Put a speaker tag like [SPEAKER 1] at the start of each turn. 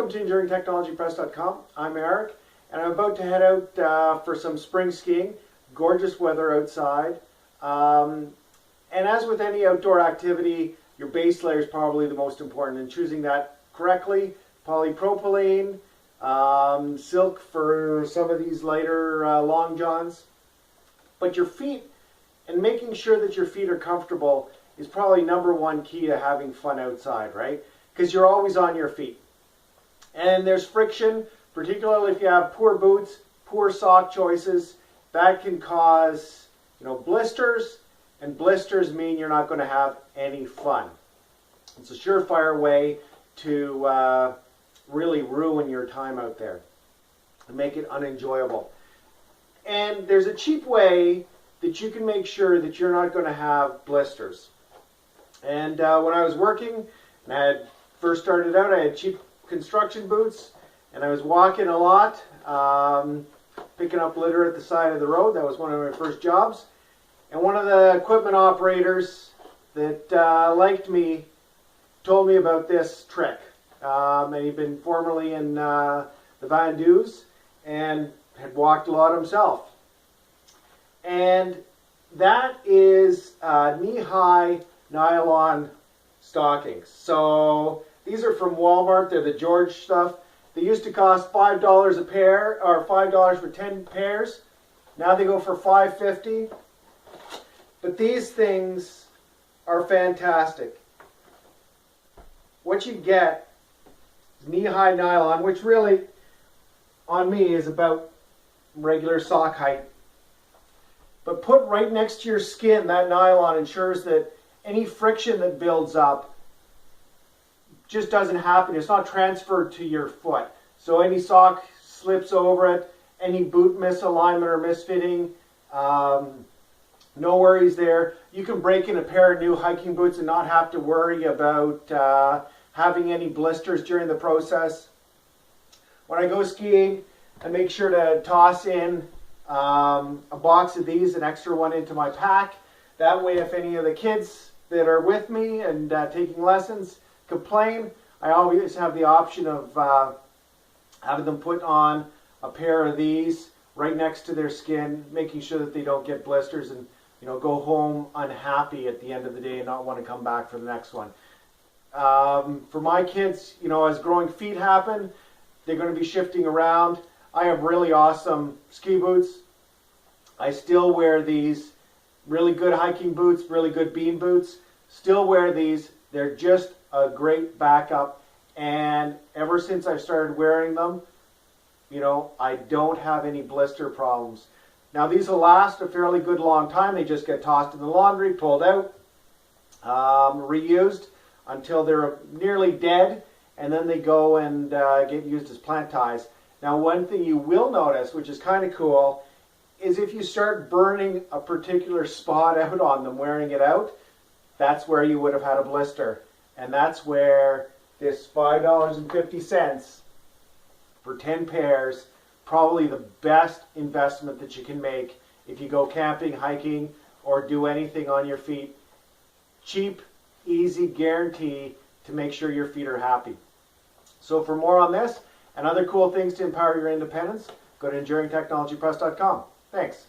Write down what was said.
[SPEAKER 1] Welcome to EnduringTechnologyPress.com. I'm Eric, and I'm about to head out for some spring skiing. Gorgeous weather outside. And as with any outdoor activity, your base layer is probably the most important, and choosing that correctly. Polypropylene, silk for some of these lighter long johns. But your feet, and making sure that your feet are comfortable, is probably number one key to having fun outside, right? Because you're always on your feet. And there's friction, particularly if you have poor boots, poor sock choices. That can cause, blisters, and blisters mean you're not going to have any fun. It's a surefire way to really ruin your time out there and make it unenjoyable. And there's a cheap way that you can make sure that you're not going to have blisters. And when I was working, and I had first started out, I had cheap construction boots, and I was walking a lot, picking up litter at the side of the road. That was one of my first jobs. And one of the equipment operators that liked me told me about this trick. And he'd been formerly in the Van Duys and had walked a lot himself. And that is knee-high nylon stockings. So these are from Walmart. They're the George stuff. They used to cost $5 a pair, or $5 for 10 pairs. Now they go for $5.50. But these things are fantastic. What you get is knee-high nylon, which really, on me, is about regular sock height. But put right next to your skin, that nylon ensures that any friction that builds up just doesn't happen. It's not transferred to your foot. So any sock slips over it, any boot misalignment or misfitting, no worries there. You can break in a pair of new hiking boots and not have to worry about having any blisters during the process. When I go skiing, I make sure to toss in a box of these, an extra one into my pack. That way, if any of the kids that are with me and taking lessons complain, I always have the option of having them put on a pair of these right next to their skin, making sure that they don't get blisters and go home unhappy at the end of the day and not want to come back for the next one. For my kids, as growing feet happen, they're going to be shifting around. I have really awesome ski boots. I still wear these really good hiking boots, really good bean boots. Still wear these. They're just a great backup. And ever since I've started wearing them, I don't have any blister problems. Now these will last a fairly good long time. They just get tossed in the laundry, pulled out, reused until they're nearly dead, and then they go and get used as plant ties. Now one thing you will notice, which is kind of cool, is if you start burning a particular spot out on them wearing it out, that's where you would have had a blister. And that's where this $5.50 for 10 pairs, probably the best investment that you can make if you go camping, hiking, or do anything on your feet. Cheap, easy guarantee to make sure your feet are happy. So for more on this and other cool things to empower your independence, go to EnduringTechnologyPress.com. Thanks.